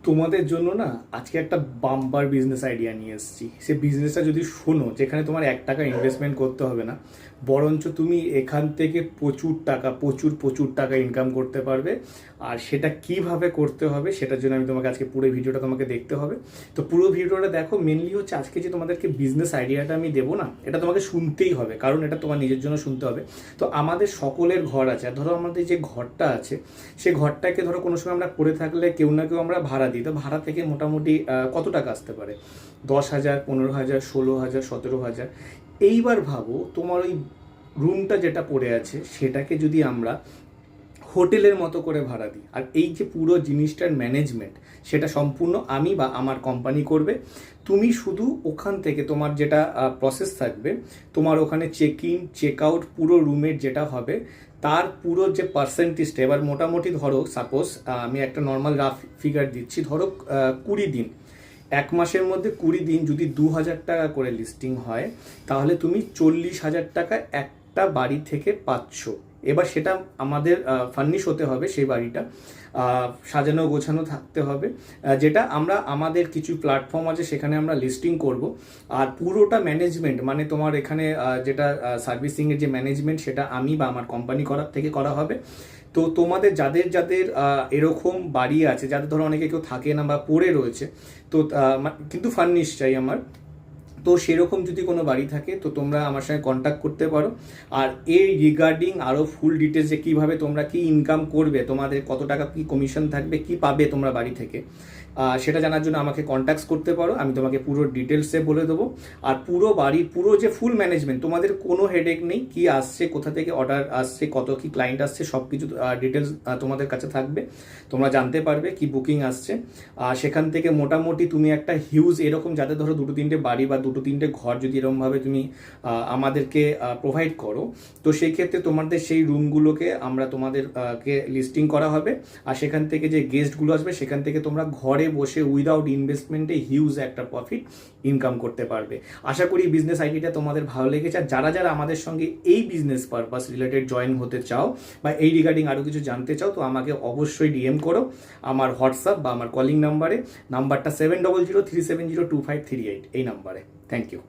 তোমাদের জন্য না আজকে একটা বাম্পার বিজনেস আইডিয়া নিয়ে এসেছি। সে বিজনেসটা যদি শোনো, যেখানে তোমার 1 টাকা ইনভেস্টমেন্ট করতে হবে না, বরঞ্চ তুমি এখান থেকে প্রচুর টাকা প্রচুর প্রচুর টাকা ইনকাম করতে পারবে। আর সেটা কিভাবে করতে হবে সেটার জন্য আমি তোমাকে আজকে পুরো ভিডিওটা তোমাকে দেখতে হবে। তো পুরো ভিডিওটা দেখো। মেনলি হচ্ছে আজকে যে তোমাদেরকে বিজনেস আইডিয়াটা আমি দেবো না, এটা তোমাকে শুনতেই হবে, কারণ এটা তোমার নিজের জন্য শুনতে হবে। তো আমাদের সকলের ঘর আছে, আর ধরো আমাদের যে ঘরটা আছে সে ঘরটাকে ধরো কোনো সময় আমরা পড়ে থাকলে কেউ না কেউ আমরা ভাড়া দিই। তো ভাড়া থেকে মোটামুটি কত টাকা আসতে পারে? 10,000, 15,000, 16,000, 17,000। এইবার ভাবো তোমার ওই রুমটা যেটা পড়ে আছে সেটাকে যদি আমরা হোটেলের মতো করে ভাড়া দিই, আর এই যে পুরো জিনিসটার ম্যানেজমেন্ট সেটা সম্পূর্ণ আমি বা আমার কোম্পানি করবে। তুমি শুধু ওখান থেকে তোমার যেটা প্রসেস থাকবে, তোমার ওখানে চেক ইন চেক আউট পুরো রুমের যেটা হবে তার পুরো যে পার্সেন্টেজটা, এবার মোটামুটি ধরো সাপোজ আমি একটা নর্মাল রাফ ফিগার দিচ্ছি, ধরো 20 দিন, 1 মাসের মধ্যে 20 দিন যদি 2,000 টাকা করে লিস্টিং হয়, তাহলে তুমি 40,000 টাকা একটা বাড়ি থেকে পাচ্ছ। এবার সেটা আমাদের ফার্নিশ হতে হবে, সেই বাড়িটা সাজানো গোছানো থাকতে হবে, যেটা আমরা আমাদের কিছু প্ল্যাটফর্ম আছে সেখানে আমরা লিস্টিং করব। আর পুরোটা ম্যানেজমেন্ট মানে তোমার এখানে যেটা সার্ভিসিংয়ের যে ম্যানেজমেন্ট সেটা আমি বা আমার কোম্পানি করা হবে। তো তোমাদের যাদের যাদের এরকম বাড়ি আছে, যাদের ধরো অনেকে কেউ থাকে না বা পড়ে রয়েছে, তো কিন্তু ফার্নিশ চাই আমার, তো সেরকম যদি কোনো বাড়ি থাকে তো তোমরা আমার সঙ্গে কন্ট্যাক্ট করতে পারো। আর এই রিগার্ডিং আরও ফুল ডিটেলস যে কীভাবে তোমরা কি ইনকাম করবে, তোমাদের কত টাকা কি কমিশন থাকবে, কি পাবে তোমরা বাড়ি থেকে, সেটা জানার জন্য আমাকে কন্ট্যাক্ট করতে পারো। আমি তোমাকে পুরো ডিটেলসে বলে দেবো। আর পুরো বাড়ির পুরো যে ফুল ম্যানেজমেন্ট, তোমাদের কোনো হেডেক নেই, কি আসছে, কোথা থেকে অর্ডার আসছে, কত কি ক্লায়েন্ট আসছে, সব কিছু ডিটেলস তোমাদের কাছে থাকবে। তোমরা জানতে পারবে কি বুকিং আসছে। সেখান থেকে মোটামুটি তুমি একটা হিউজ এরকম, যাদের ধরো 2-3টে বাড়ি বা 2-3টে ঘর যদি এরকমভাবে তুমি আমাদেরকে প্রোভাইড করো, তো সেই ক্ষেত্রে তোমাদের সেই রুমগুলোকে আমরা তোমাদেরকে লিস্টিং করা হবে। আর সেখান থেকে যে গেস্টগুলো আসবে সেখান থেকে তোমরা ঘরে বসে উইদাউট ইনভেস্টমেন্টে হিউজ একটা প্রফিট ইনকাম করতে পারবে। আশা করি বিজনেস আইডিয়াটা তোমাদের ভালো লেগেছে। আর যারা যারা আমাদের সঙ্গে এই বিজনেস পারপাস রিলেটেড জয়েন হতে চাও বা এই রিগার্ডিং আরও কিছু জানতে চাও, তো আমাকে অবশ্যই ডিএম করো আমার হোয়াটসঅ্যাপ বা আমার কলিং নাম্বারটা 7003702538, এই নাম্বারে। Thank you.